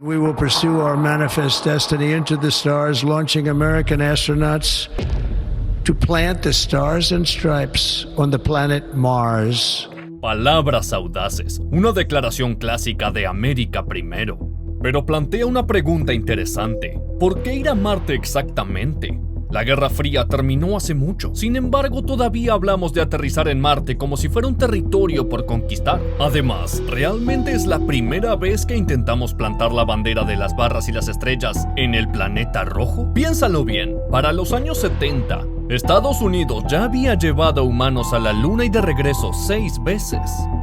We will pursue our manifest destiny into the stars, launching American astronauts to plant the stars and stripes on the planet Mars. Palabras audaces, una declaración clásica de América primero. Pero plantea una pregunta interesante. ¿Por qué ir a Marte exactamente? La Guerra Fría terminó hace mucho. Sin embargo, todavía hablamos de aterrizar en Marte como si fuera un territorio por conquistar. Además, ¿realmente es la primera vez que intentamos plantar la bandera de las barras y las estrellas en el planeta rojo? Piénsalo bien, para los años 70, Estados Unidos ya había llevado humanos a la Luna y de regreso 6 veces.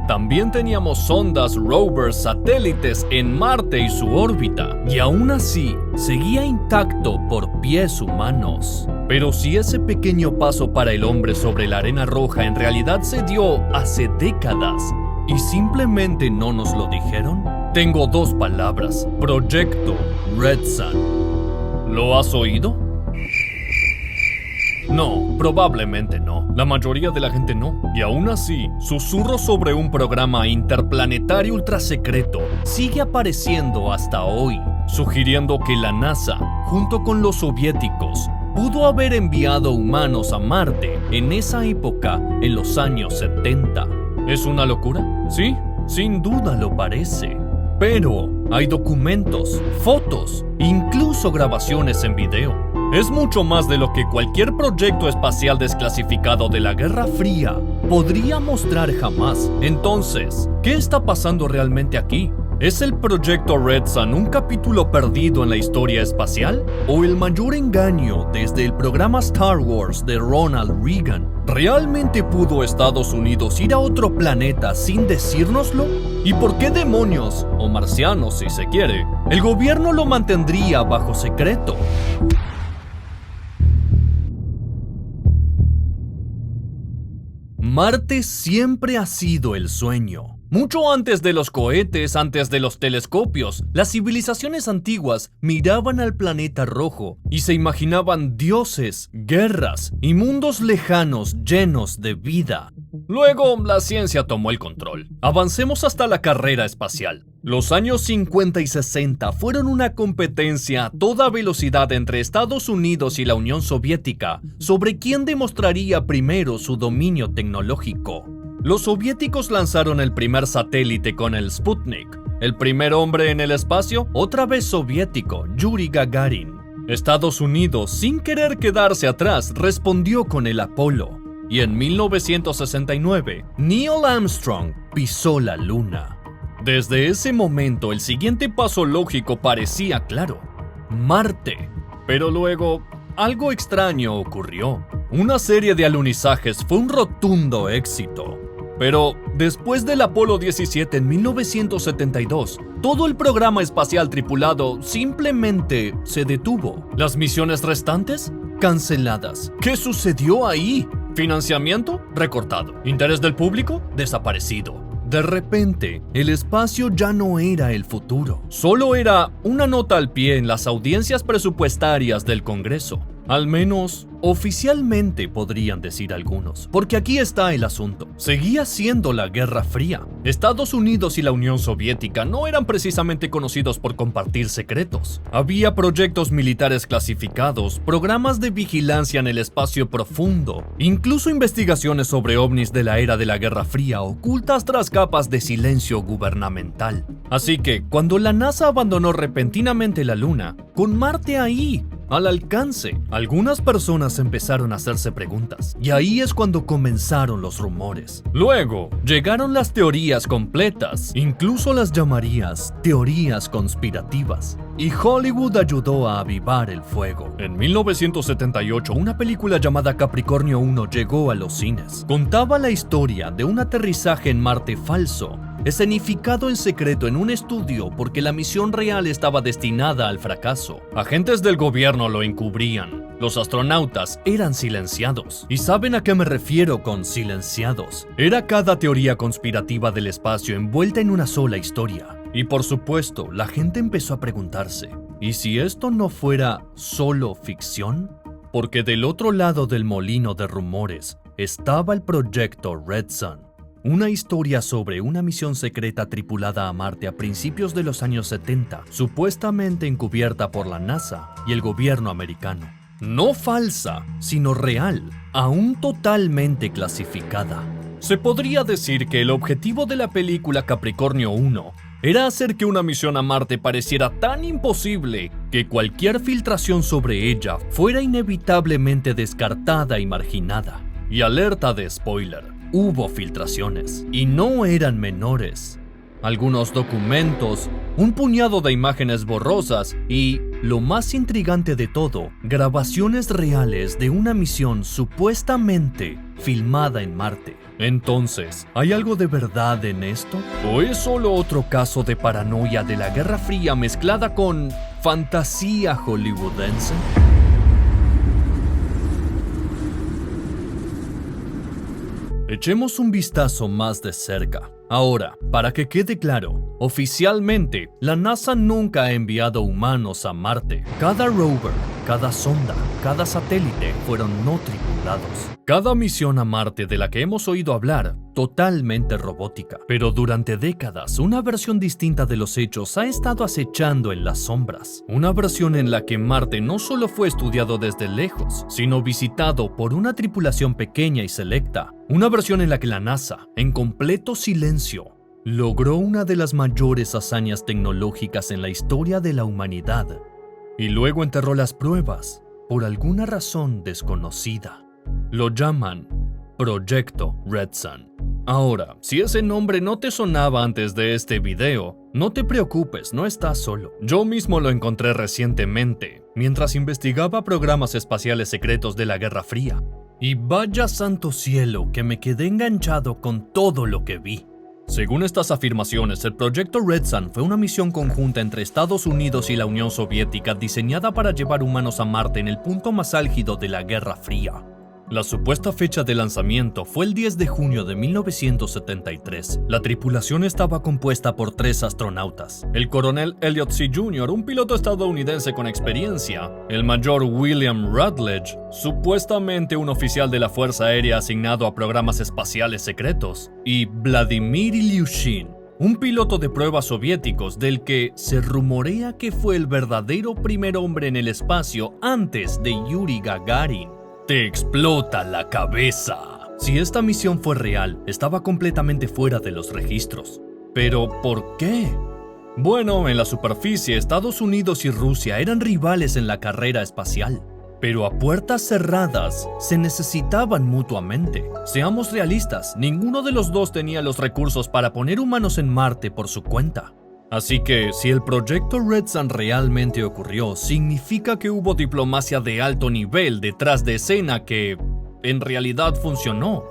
También teníamos sondas, rovers, satélites en Marte y su órbita, y aún así seguía intacto por pies humanos. Pero si ese pequeño paso para el hombre sobre la arena roja en realidad se dio hace décadas, ¿y simplemente no nos lo dijeron? Tengo 2 palabras: Proyecto Red Sun. ¿Lo has oído? No, probablemente no. La mayoría de la gente no. Y aún así, susurros sobre un programa interplanetario ultrasecreto sigue apareciendo hasta hoy, sugiriendo que la NASA, junto con los soviéticos, pudo haber enviado humanos a Marte en esa época, en los años 70. ¿Es una locura? Sí, sin duda lo parece. Pero hay documentos, fotos, incluso grabaciones en video. Es mucho más de lo que cualquier proyecto espacial desclasificado de la Guerra Fría podría mostrar jamás. Entonces, ¿qué está pasando realmente aquí? ¿Es el proyecto Red Sun un capítulo perdido en la historia espacial? ¿O el mayor engaño desde el programa Star Wars de Ronald Reagan? ¿Realmente pudo Estados Unidos ir a otro planeta sin decírnoslo? ¿Y por qué demonios, o marcianos si se quiere, el gobierno lo mantendría bajo secreto? Marte siempre ha sido el sueño. Mucho antes de los cohetes, antes de los telescopios, las civilizaciones antiguas miraban al planeta rojo y se imaginaban dioses, guerras y mundos lejanos llenos de vida. Luego, la ciencia tomó el control. Avancemos hasta la carrera espacial. Los años 50 y 60 fueron una competencia a toda velocidad entre Estados Unidos y la Unión Soviética sobre quién demostraría primero su dominio tecnológico. Los soviéticos lanzaron el primer satélite con el Sputnik. El primer hombre en el espacio, otra vez soviético, Yuri Gagarin. Estados Unidos, sin querer quedarse atrás, respondió con el Apolo. Y en 1969, Neil Armstrong pisó la Luna. Desde ese momento, el siguiente paso lógico parecía claro: Marte. Pero luego, algo extraño ocurrió. Una serie de alunizajes fue un rotundo éxito. Pero después del Apolo 17 en 1972, todo el programa espacial tripulado simplemente se detuvo. Las misiones restantes, canceladas. ¿Qué sucedió ahí? ¿Financiamiento? Recortado. ¿Interés del público? Desaparecido. De repente, el espacio ya no era el futuro. Solo era una nota al pie en las audiencias presupuestarias del Congreso. Al menos, oficialmente podrían decir algunos. Porque aquí está el asunto. Seguía siendo la Guerra Fría. Estados Unidos y la Unión Soviética no eran precisamente conocidos por compartir secretos. Había proyectos militares clasificados, programas de vigilancia en el espacio profundo, incluso investigaciones sobre ovnis de la era de la Guerra Fría ocultas tras capas de silencio gubernamental. Así que, cuando la NASA abandonó repentinamente la Luna, con Marte ahí, al alcance, algunas personas empezaron a hacerse preguntas, y ahí es cuando comenzaron los rumores. Luego, llegaron las teorías completas, incluso las llamarías teorías conspirativas, y Hollywood ayudó a avivar el fuego. En 1978, una película llamada Capricornio 1 llegó a los cines. Contaba la historia de un aterrizaje en Marte falso, escenificado en secreto en un estudio porque la misión real estaba destinada al fracaso. Agentes del gobierno lo encubrían. Los astronautas eran silenciados. ¿Y saben a qué me refiero con silenciados? Era cada teoría conspirativa del espacio envuelta en una sola historia. Y por supuesto, la gente empezó a preguntarse, ¿y si esto no fuera solo ficción? Porque del otro lado del molino de rumores estaba el proyecto Red Sun. una historia sobre una misión secreta tripulada a Marte a principios de los años 70, supuestamente encubierta por la NASA y el gobierno americano. No falsa, sino real, aún totalmente clasificada. Se podría decir que el objetivo de la película Capricornio 1 era hacer que una misión a Marte pareciera tan imposible que cualquier filtración sobre ella fuera inevitablemente descartada y marginada. Y alerta de spoiler, hubo filtraciones, y no eran menores. Algunos documentos, un puñado de imágenes borrosas y, lo más intrigante de todo, grabaciones reales de una misión supuestamente filmada en Marte. Entonces, ¿hay algo de verdad en esto? ¿O es solo otro caso de paranoia de la Guerra Fría mezclada con fantasía hollywoodense? Echemos un vistazo más de cerca. Ahora, para que quede claro, oficialmente, la NASA nunca ha enviado humanos a Marte. Cada rover, cada sonda, cada satélite fueron no tripulados. Cada misión a Marte de la que hemos oído hablar, totalmente robótica. Pero durante décadas, una versión distinta de los hechos ha estado acechando en las sombras. Una versión en la que Marte no solo fue estudiado desde lejos, sino visitado por una tripulación pequeña y selecta. Una versión en la que la NASA, en completo silencio, logró una de las mayores hazañas tecnológicas en la historia de la humanidad. Y luego enterró las pruebas, por alguna razón desconocida. Lo llaman Proyecto Red Sun. Ahora, si ese nombre no te sonaba antes de este video, no te preocupes, no estás solo. Yo mismo lo encontré recientemente, mientras investigaba programas espaciales secretos de la Guerra Fría. Y vaya santo cielo que me quedé enganchado con todo lo que vi. Según estas afirmaciones, el Proyecto Red Sun fue una misión conjunta entre Estados Unidos y la Unión Soviética diseñada para llevar humanos a Marte en el punto más álgido de la Guerra Fría. La supuesta fecha de lanzamiento fue el 10 de junio de 1973. La tripulación estaba compuesta por 3 astronautas. El coronel Elliot C. Jr., un piloto estadounidense con experiencia. El mayor William Rutledge, supuestamente un oficial de la Fuerza Aérea asignado a programas espaciales secretos. Y Vladimir Ilyushin, un piloto de pruebas soviéticos del que se rumorea que fue el verdadero primer hombre en el espacio antes de Yuri Gagarin. Te explota la cabeza. Si esta misión fue real, estaba completamente fuera de los registros. ¿Pero por qué? Bueno, en la superficie, Estados Unidos y Rusia eran rivales en la carrera espacial. Pero a puertas cerradas, se necesitaban mutuamente. Seamos realistas, ninguno de los dos tenía los recursos para poner humanos en Marte por su cuenta. Así que, si el Proyecto Red Sun realmente ocurrió, significa que hubo diplomacia de alto nivel detrás de escena que, en realidad, funcionó,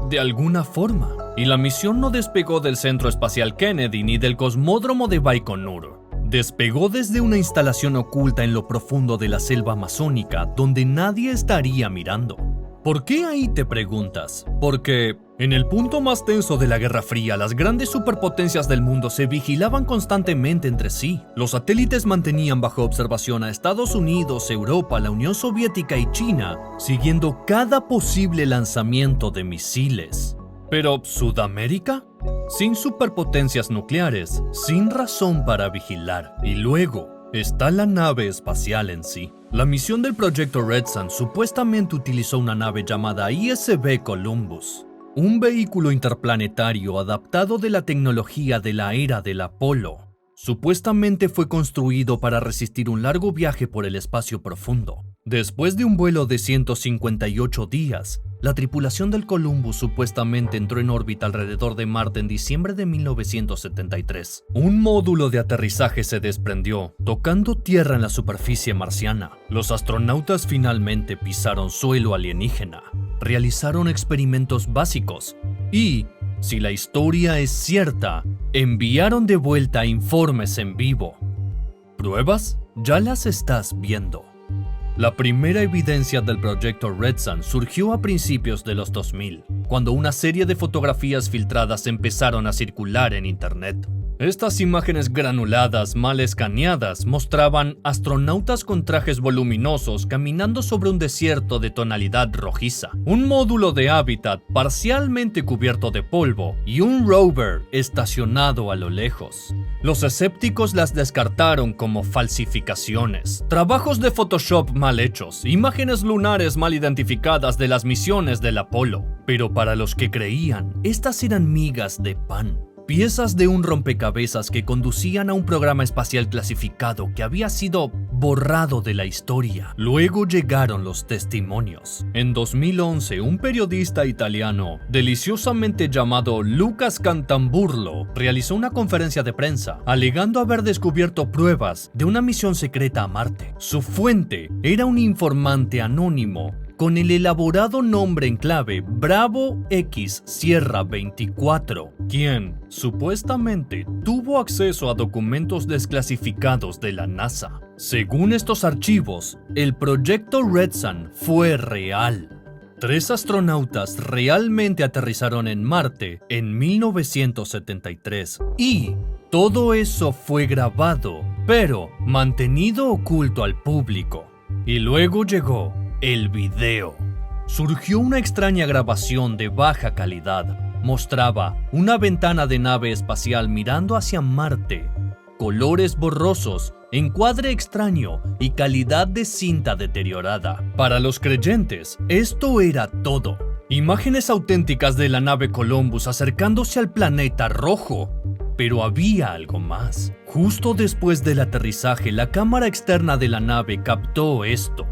de alguna forma. Y la misión no despegó del Centro Espacial Kennedy ni del cosmódromo de Baikonur. Despegó desde una instalación oculta en lo profundo de la selva amazónica, donde nadie estaría mirando. ¿Por qué ahí te preguntas? Porque en el punto más tenso de la Guerra Fría, las grandes superpotencias del mundo se vigilaban constantemente entre sí. Los satélites mantenían bajo observación a Estados Unidos, Europa, la Unión Soviética y China, siguiendo cada posible lanzamiento de misiles. Pero, ¿Sudamérica? Sin superpotencias nucleares, sin razón para vigilar. Y luego está la nave espacial en sí. La misión del Proyecto Red Sun supuestamente utilizó una nave llamada ISB Columbus, un vehículo interplanetario adaptado de la tecnología de la era del Apolo. Supuestamente fue construido para resistir un largo viaje por el espacio profundo. Después de un vuelo de 158 días, la tripulación del Columbus supuestamente entró en órbita alrededor de Marte en diciembre de 1973. Un módulo de aterrizaje se desprendió, tocando tierra en la superficie marciana. Los astronautas finalmente pisaron suelo alienígena, realizaron experimentos básicos y, si la historia es cierta, enviaron de vuelta informes en vivo. ¿Pruebas? Ya las estás viendo. La primera evidencia del Proyecto Red Sun surgió a principios de los 2000, cuando una serie de fotografías filtradas empezaron a circular en Internet. Estas imágenes granuladas, mal escaneadas, mostraban astronautas con trajes voluminosos caminando sobre un desierto de tonalidad rojiza, un módulo de hábitat parcialmente cubierto de polvo y un rover estacionado a lo lejos. Los escépticos las descartaron como falsificaciones, trabajos de Photoshop mal hechos, imágenes lunares mal identificadas de las misiones del Apolo. Pero para los que creían, estas eran migas de pan. Piezas de un rompecabezas que conducían a un programa espacial clasificado que había sido borrado de la historia. Luego llegaron los testimonios. En 2011, un periodista italiano, deliciosamente llamado Lucas Cantamburlo, realizó una conferencia de prensa, alegando haber descubierto pruebas de una misión secreta a Marte. Su fuente era un informante anónimo con el elaborado nombre en clave Bravo X Sierra 24, quien supuestamente tuvo acceso a documentos desclasificados de la NASA. Según estos archivos, el proyecto Red Sun fue real. 3 astronautas realmente aterrizaron en Marte en 1973 y todo eso fue grabado, pero mantenido oculto al público. Y luego llegó el video. Surgió una extraña grabación de baja calidad. Mostraba una ventana de nave espacial mirando hacia Marte, colores borrosos, encuadre extraño y calidad de cinta deteriorada. Para los creyentes, esto era todo. Imágenes auténticas de la nave Columbus acercándose al planeta rojo. Pero había algo más. Justo después del aterrizaje, la cámara externa de la nave captó esto.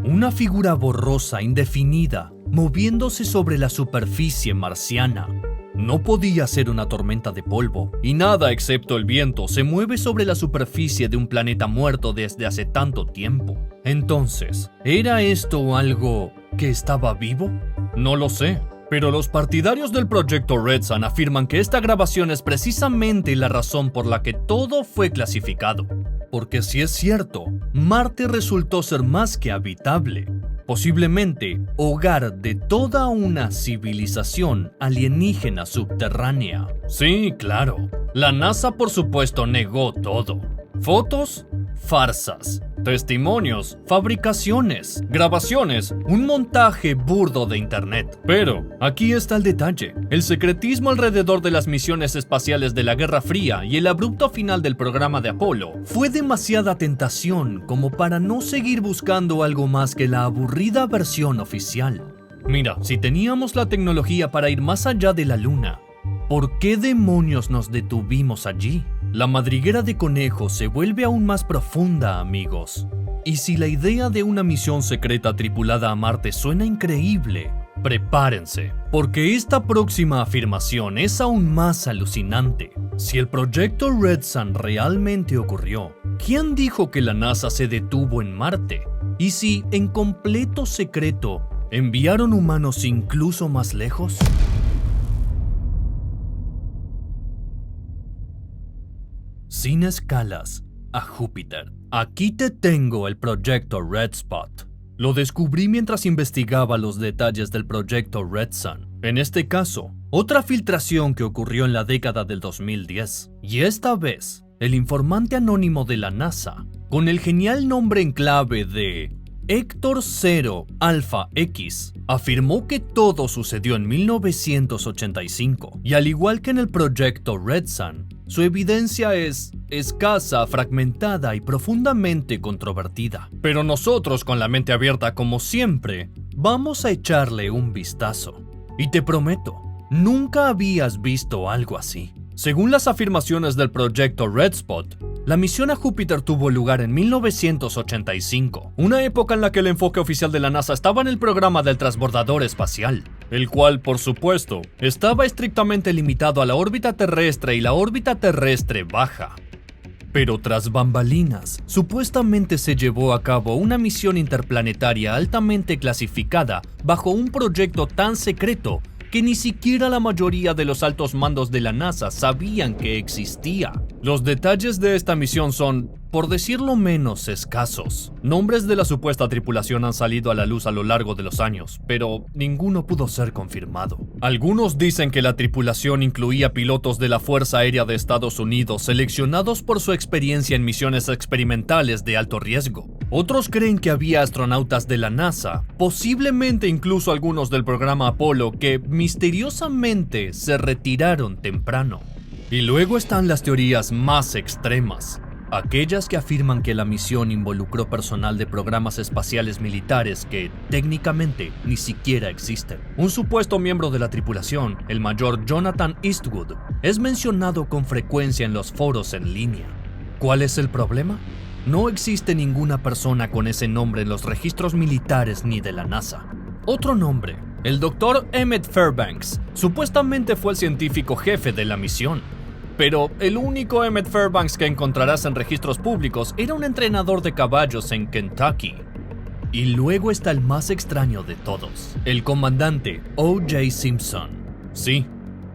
Una figura borrosa, indefinida, moviéndose sobre la superficie marciana. No podía ser una tormenta de polvo, y nada excepto el viento se mueve sobre la superficie de un planeta muerto desde hace tanto tiempo. Entonces, ¿era esto algo que estaba vivo? No lo sé, pero los partidarios del proyecto Red Sun afirman que esta grabación es precisamente la razón por la que todo fue clasificado. Porque si es cierto, Marte resultó ser más que habitable, posiblemente hogar de toda una civilización alienígena subterránea. Sí, claro, la NASA por supuesto negó todo. Fotos, farsas. Testimonios, fabricaciones, grabaciones, un montaje burdo de internet. Pero aquí está el detalle. El secretismo alrededor de las misiones espaciales de la Guerra Fría y el abrupto final del programa de Apolo fue demasiada tentación como para no seguir buscando algo más que la aburrida versión oficial. Mira, si teníamos la tecnología para ir más allá de la Luna, ¿por qué demonios nos detuvimos allí? La madriguera de conejos se vuelve aún más profunda, amigos. Y si la idea de una misión secreta tripulada a Marte suena increíble, prepárense, porque esta próxima afirmación es aún más alucinante. Si el proyecto Red Sun realmente ocurrió, ¿quién dijo que la NASA se detuvo en Marte? Y si, en completo secreto, enviaron humanos incluso más lejos. Sin escalas, a Júpiter. Aquí te tengo el proyecto Red Spot. Lo descubrí mientras investigaba los detalles del proyecto Red Sun. En este caso, otra filtración que ocurrió en la década del 2010. Y esta vez, el informante anónimo de la NASA, con el genial nombre en clave de Héctor 0 Alpha X, afirmó que todo sucedió en 1985, y al igual que en el proyecto Red Sun, su evidencia es escasa, fragmentada y profundamente controvertida. Pero nosotros, con la mente abierta como siempre, vamos a echarle un vistazo. Y te prometo, nunca habías visto algo así. Según las afirmaciones del proyecto Red Spot, la misión a Júpiter tuvo lugar en 1985, una época en la que el enfoque oficial de la NASA estaba en el programa del transbordador espacial, el cual, por supuesto, estaba estrictamente limitado a la órbita terrestre y la órbita terrestre baja. Pero tras bambalinas, supuestamente se llevó a cabo una misión interplanetaria altamente clasificada bajo un proyecto tan secreto que ni siquiera la mayoría de los altos mandos de la NASA sabían que existía. Los detalles de esta misión son por decirlo menos, escasos. Nombres de la supuesta tripulación han salido a la luz a lo largo de los años, pero ninguno pudo ser confirmado. Algunos dicen que la tripulación incluía pilotos de la Fuerza Aérea de Estados Unidos seleccionados por su experiencia en misiones experimentales de alto riesgo. Otros creen que había astronautas de la NASA, posiblemente incluso algunos del programa Apolo, que misteriosamente se retiraron temprano. Y luego están las teorías más extremas. Aquellas que afirman que la misión involucró personal de programas espaciales militares que, técnicamente, ni siquiera existen. Un supuesto miembro de la tripulación, el mayor Jonathan Eastwood, es mencionado con frecuencia en los foros en línea. ¿Cuál es el problema? No existe ninguna persona con ese nombre en los registros militares ni de la NASA. Otro nombre, el Dr. Emmett Fairbanks, supuestamente fue el científico jefe de la misión. Pero el único Emmett Fairbanks que encontrarás en registros públicos era un entrenador de caballos en Kentucky. Y luego está el más extraño de todos, el comandante O.J. Simpson. Sí,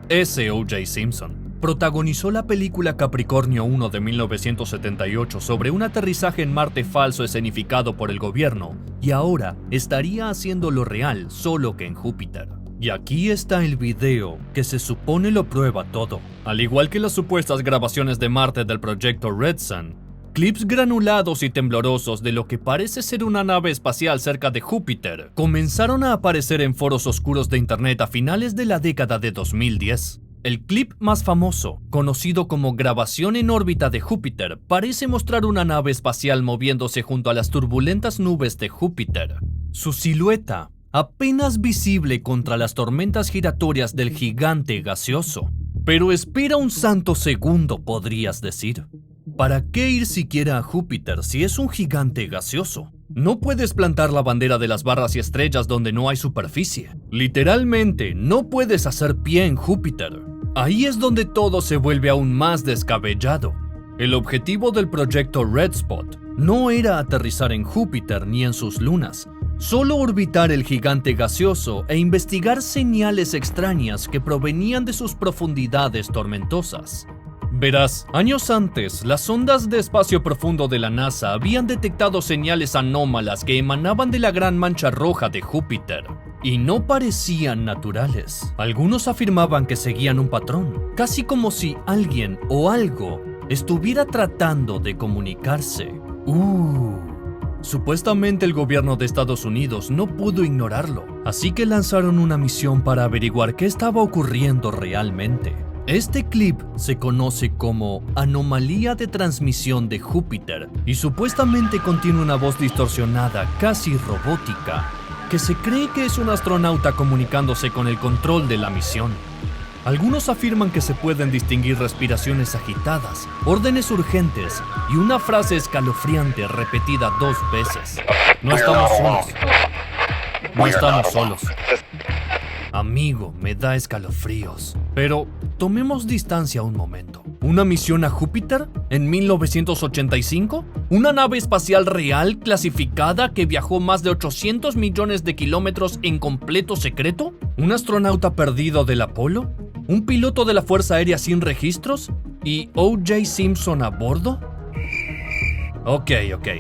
ese O.J. Simpson. Protagonizó la película Capricornio 1 de 1978 sobre un aterrizaje en Marte falso escenificado por el gobierno, y ahora estaría haciéndolo real, solo que en Júpiter. Y aquí está el video que se supone lo prueba todo. Al igual que las supuestas grabaciones de Marte del proyecto Red Sun, clips granulados y temblorosos de lo que parece ser una nave espacial cerca de Júpiter comenzaron a aparecer en foros oscuros de internet a finales de la década de 2010. El clip más famoso, conocido como Grabación en órbita de Júpiter, parece mostrar una nave espacial moviéndose junto a las turbulentas nubes de Júpiter. Su silueta, apenas visible contra las tormentas giratorias del gigante gaseoso. Pero espera un santo segundo, podrías decir. ¿Para qué ir siquiera a Júpiter si es un gigante gaseoso? No puedes plantar la bandera de las barras y estrellas donde no hay superficie. Literalmente, no puedes hacer pie en Júpiter. Ahí es donde todo se vuelve aún más descabellado. El objetivo del proyecto Red Spot no era aterrizar en Júpiter ni en sus lunas, solo orbitar el gigante gaseoso e investigar señales extrañas que provenían de sus profundidades tormentosas. Verás, años antes, las sondas de espacio profundo de la NASA habían detectado señales anómalas que emanaban de la gran mancha roja de Júpiter, y no parecían naturales. Algunos afirmaban que seguían un patrón, casi como si alguien o algo estuviera tratando de comunicarse. Supuestamente el gobierno de Estados Unidos no pudo ignorarlo, así que lanzaron una misión para averiguar qué estaba ocurriendo realmente. Este clip se conoce como Anomalía de Transmisión de Júpiter y supuestamente contiene una voz distorsionada, casi robótica, que se cree que es un astronauta comunicándose con el control de la misión. Algunos afirman que se pueden distinguir respiraciones agitadas, órdenes urgentes y una frase escalofriante repetida 2 veces. No estamos solos. No estamos solos. Amigo, me da escalofríos. Pero tomemos distancia un momento. ¿Una misión a Júpiter en 1985? ¿Una nave espacial real clasificada que viajó más de 800 millones de kilómetros en completo secreto? ¿Un astronauta perdido del Apolo? ¿Un piloto de la Fuerza Aérea sin registros? ¿Y O.J. Simpson a bordo? Ok,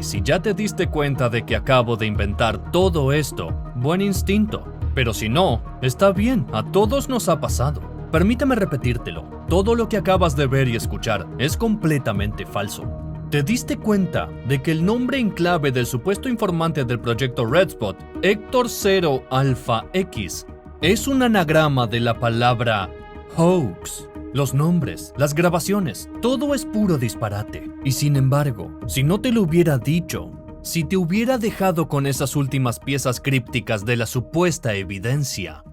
si ya te diste cuenta de que acabo de inventar todo esto, buen instinto. Pero si no, está bien, a todos nos ha pasado. Permíteme repetírtelo, todo lo que acabas de ver y escuchar es completamente falso. ¿Te diste cuenta de que el nombre en clave del supuesto informante del proyecto Red Spot, Héctor 0 Alpha X, es un anagrama de la palabra hoax? Los nombres, las grabaciones, todo es puro disparate. Y sin embargo, si no te lo hubiera dicho, si te hubiera dejado con esas últimas piezas crípticas de la supuesta evidencia,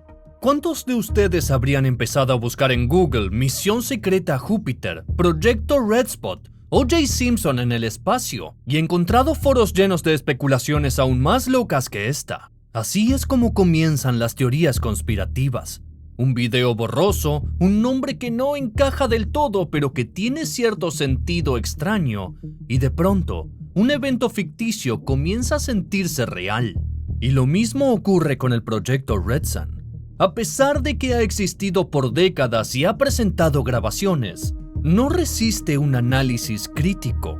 ¿cuántos de ustedes habrían empezado a buscar en Google Misión Secreta a Júpiter, Proyecto Red Spot, O.J. Simpson en el espacio y encontrado foros llenos de especulaciones aún más locas que esta? Así es como comienzan las teorías conspirativas. Un video borroso, un nombre que no encaja del todo pero que tiene cierto sentido extraño, y de pronto, un evento ficticio comienza a sentirse real. Y lo mismo ocurre con el proyecto Red Sun. A pesar de que ha existido por décadas y ha presentado grabaciones, no resiste un análisis crítico.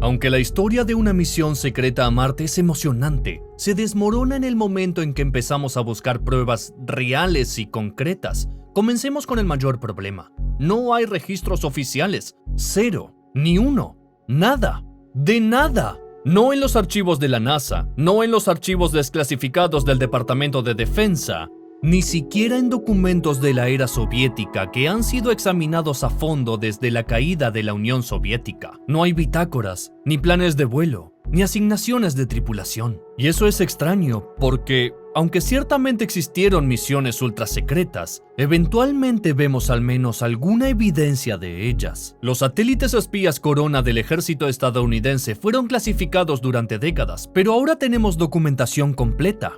Aunque la historia de una misión secreta a Marte es emocionante, se desmorona en el momento en que empezamos a buscar pruebas reales y concretas. Comencemos con el mayor problema. No hay registros oficiales. 0. Ni uno. Nada. De nada. No en los archivos de la NASA, no en los archivos desclasificados del Departamento de Defensa, ni siquiera en documentos de la era soviética que han sido examinados a fondo desde la caída de la Unión Soviética. No hay bitácoras, ni planes de vuelo, ni asignaciones de tripulación. Y eso es extraño porque, aunque ciertamente existieron misiones ultrasecretas, eventualmente vemos al menos alguna evidencia de ellas. Los satélites espías Corona del ejército estadounidense fueron clasificados durante décadas, pero ahora tenemos documentación completa.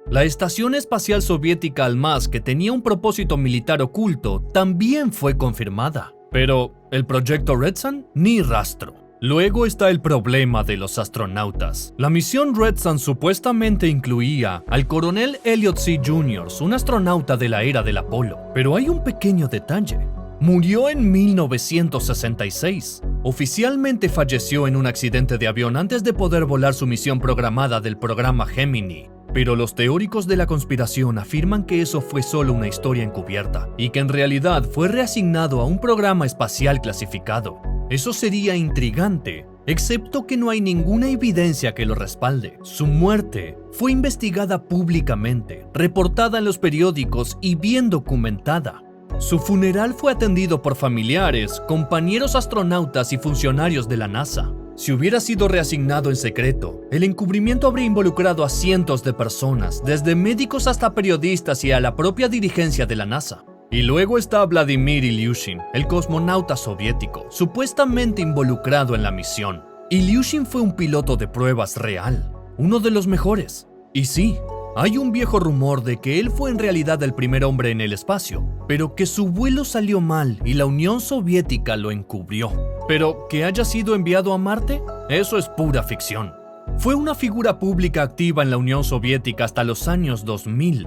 La Estación Espacial Soviética Almaz, que tenía un propósito militar oculto, también fue confirmada. Pero el proyecto Red Sun, ni rastro. Luego está el problema de los astronautas. La misión Red Sun supuestamente incluía al coronel Elliot C. Jr., un astronauta de la era del Apolo. Pero hay un pequeño detalle. Murió en 1966. Oficialmente falleció en un accidente de avión antes de poder volar su misión programada del programa Gemini. Pero los teóricos de la conspiración afirman que eso fue solo una historia encubierta y que en realidad fue reasignado a un programa espacial clasificado. Eso sería intrigante, excepto que no hay ninguna evidencia que lo respalde. Su muerte fue investigada públicamente, reportada en los periódicos y bien documentada. Su funeral fue atendido por familiares, compañeros astronautas y funcionarios de la NASA. Si hubiera sido reasignado en secreto, el encubrimiento habría involucrado a cientos de personas, desde médicos hasta periodistas y a la propia dirigencia de la NASA. Y luego está Vladimir Ilyushin, el cosmonauta soviético, supuestamente involucrado en la misión. Ilyushin fue un piloto de pruebas real, uno de los mejores. Y sí, hay un viejo rumor de que él fue en realidad el primer hombre en el espacio, pero que su vuelo salió mal y la Unión Soviética lo encubrió. Pero que haya sido enviado a Marte, eso es pura ficción. Fue una figura pública activa en la Unión Soviética hasta los años 2000.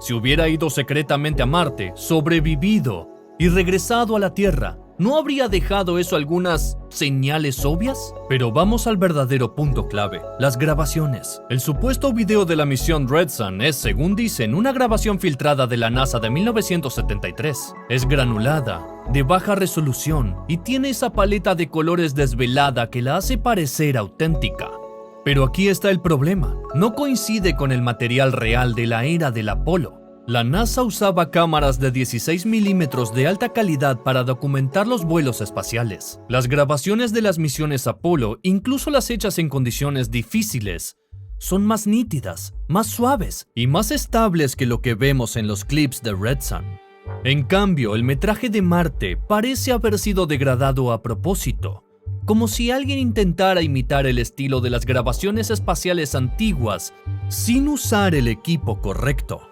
Si hubiera ido secretamente a Marte, sobrevivido y regresado a la Tierra, ¿no habría dejado eso algunas señales obvias? Pero vamos al verdadero punto clave, las grabaciones. El supuesto video de la misión Red Sun es, según dicen, una grabación filtrada de la NASA de 1973. Es granulada, de baja resolución y tiene esa paleta de colores desvelada que la hace parecer auténtica. Pero aquí está el problema, no coincide con el material real de la era del Apolo. La NASA usaba cámaras de 16 milímetros de alta calidad para documentar los vuelos espaciales. Las grabaciones de las misiones Apolo, incluso las hechas en condiciones difíciles, son más nítidas, más suaves y más estables que lo que vemos en los clips de Red Sun. En cambio, el metraje de Marte parece haber sido degradado a propósito, como si alguien intentara imitar el estilo de las grabaciones espaciales antiguas sin usar el equipo correcto.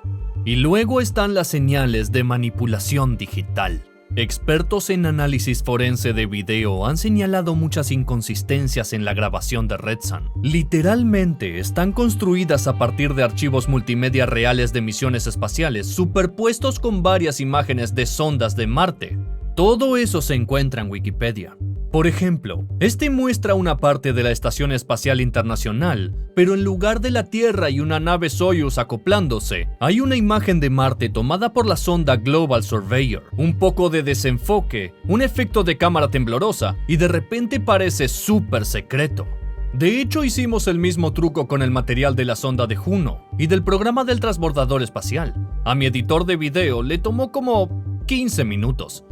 Y luego están las señales de manipulación digital. Expertos en análisis forense de video han señalado muchas inconsistencias en la grabación de Red Sun. Literalmente están construidas a partir de archivos multimedia reales de misiones espaciales superpuestos con varias imágenes de sondas de Marte. Todo eso se encuentra en Wikipedia. Por ejemplo, este muestra una parte de la Estación Espacial Internacional, pero en lugar de la Tierra y una nave Soyuz acoplándose, hay una imagen de Marte tomada por la sonda Global Surveyor. Un poco de desenfoque, un efecto de cámara temblorosa y de repente parece súper secreto. De hecho, hicimos el mismo truco con el material de la sonda de Juno y del programa del transbordador espacial. A mi editor de video le tomó como 15 minutos.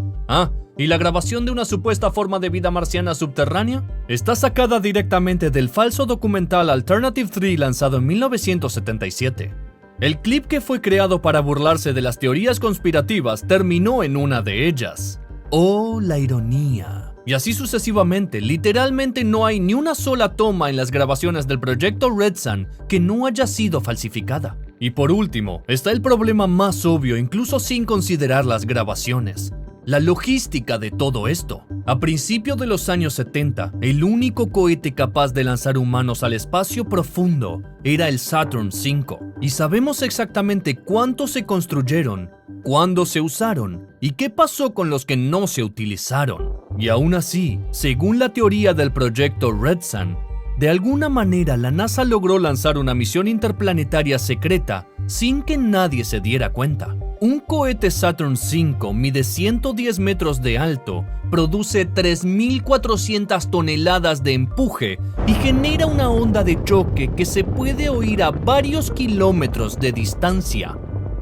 ¿Y la grabación de una supuesta forma de vida marciana subterránea? Está sacada directamente del falso documental Alternative 3 lanzado en 1977. El clip que fue creado para burlarse de las teorías conspirativas terminó en una de ellas. ¡Oh, la ironía! Y así sucesivamente, literalmente no hay ni una sola toma en las grabaciones del proyecto Red Sun que no haya sido falsificada. Y por último, está el problema más obvio incluso sin considerar las grabaciones. La logística de todo esto. A principios de los años 70, el único cohete capaz de lanzar humanos al espacio profundo era el Saturn V. Y sabemos exactamente cuántos se construyeron cuándo se usaron y qué pasó con los que no se utilizaron. Y aún así, según la teoría del proyecto Red Sun, de alguna manera la NASA logró lanzar una misión interplanetaria secreta sin que nadie se diera cuenta. Un cohete Saturn V mide 110 metros de alto, produce 3.400 toneladas de empuje y genera una onda de choque que se puede oír a varios kilómetros de distancia.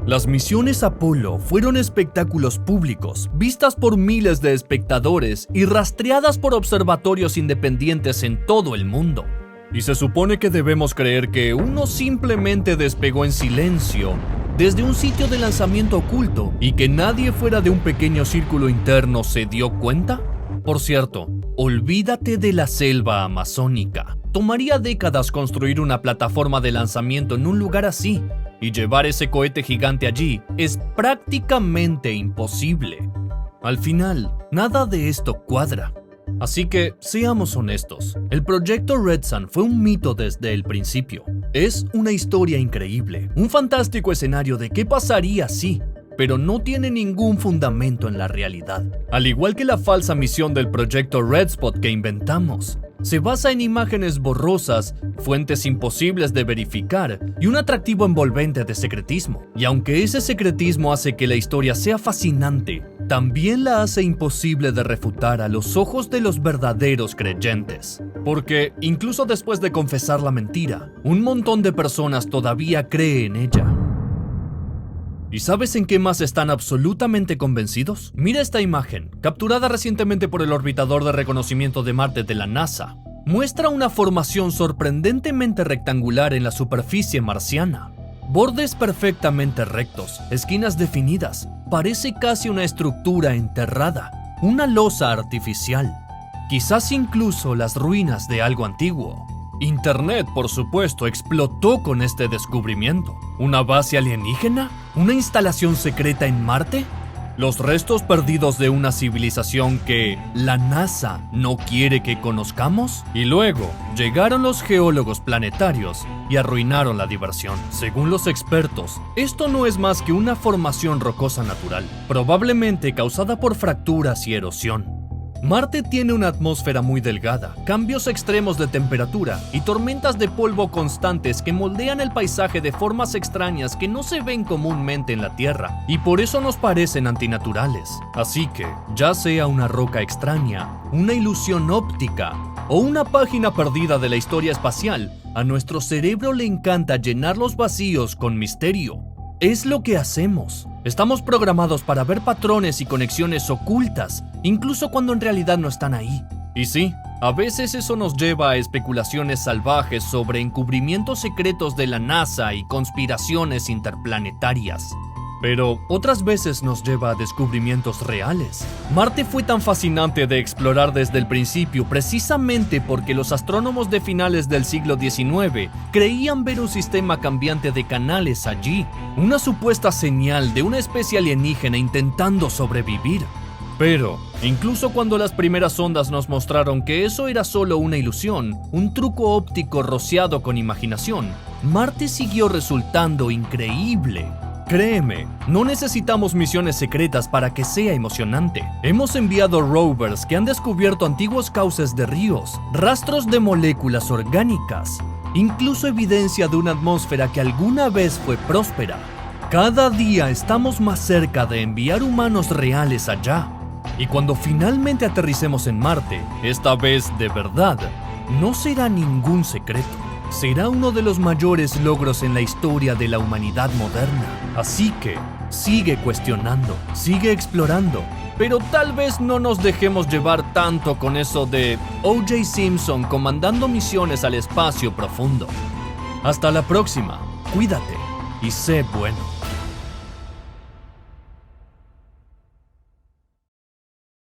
Las misiones Apolo fueron espectáculos públicos, vistas por miles de espectadores y rastreadas por observatorios independientes en todo el mundo. Y se supone que debemos creer que uno simplemente despegó en silencio desde un sitio de lanzamiento oculto y que nadie fuera de un pequeño círculo interno se dio cuenta. Por cierto, olvídate de la selva amazónica. Tomaría décadas construir una plataforma de lanzamiento en un lugar así, y llevar ese cohete gigante allí es prácticamente imposible. Al final, nada de esto cuadra. Así que, seamos honestos, el proyecto Red Sun fue un mito desde el principio. Es una historia increíble, un fantástico escenario de qué pasaría si, pero no tiene ningún fundamento en la realidad. Al igual que la falsa misión del proyecto Red Spot que inventamos, se basa en imágenes borrosas, fuentes imposibles de verificar y un atractivo envolvente de secretismo. Y aunque ese secretismo hace que la historia sea fascinante, también la hace imposible de refutar a los ojos de los verdaderos creyentes. Porque, incluso después de confesar la mentira, un montón de personas todavía cree en ella. ¿Y sabes en qué más están absolutamente convencidos? Mira esta imagen, capturada recientemente por el orbitador de reconocimiento de Marte de la NASA. Muestra una formación sorprendentemente rectangular en la superficie marciana. Bordes perfectamente rectos, esquinas definidas. Parece casi una estructura enterrada, una losa artificial. Quizás incluso las ruinas de algo antiguo. Internet, por supuesto, explotó con este descubrimiento. ¿Una base alienígena? ¿Una instalación secreta en Marte? ¿Los restos perdidos de una civilización que la NASA no quiere que conozcamos? Y luego llegaron los geólogos planetarios y arruinaron la diversión. Según los expertos, esto no es más que una formación rocosa natural, probablemente causada por fracturas y erosión. Marte tiene una atmósfera muy delgada, cambios extremos de temperatura y tormentas de polvo constantes que moldean el paisaje de formas extrañas que no se ven comúnmente en la Tierra y por eso nos parecen antinaturales. Así que, ya sea una roca extraña, una ilusión óptica o una página perdida de la historia espacial, a nuestro cerebro le encanta llenar los vacíos con misterio. Es lo que hacemos. Estamos programados para ver patrones y conexiones ocultas, incluso cuando en realidad no están ahí. Y sí, a veces eso nos lleva a especulaciones salvajes sobre encubrimientos secretos de la NASA y conspiraciones interplanetarias. Pero otras veces nos lleva a descubrimientos reales. Marte fue tan fascinante de explorar desde el principio precisamente porque los astrónomos de finales del siglo XIX creían ver un sistema cambiante de canales allí, una supuesta señal de una especie alienígena intentando sobrevivir. Pero, incluso cuando las primeras ondas nos mostraron que eso era solo una ilusión, un truco óptico rociado con imaginación, Marte siguió resultando increíble. Créeme, no necesitamos misiones secretas para que sea emocionante. Hemos enviado rovers que han descubierto antiguos cauces de ríos, rastros de moléculas orgánicas, incluso evidencia de una atmósfera que alguna vez fue próspera. Cada día estamos más cerca de enviar humanos reales allá. Y cuando finalmente aterricemos en Marte, esta vez de verdad, no será ningún secreto. Será uno de los mayores logros en la historia de la humanidad moderna. Así que, sigue cuestionando, sigue explorando, pero tal vez no nos dejemos llevar tanto con eso de O.J. Simpson comandando misiones al espacio profundo. Hasta la próxima, cuídate y sé bueno.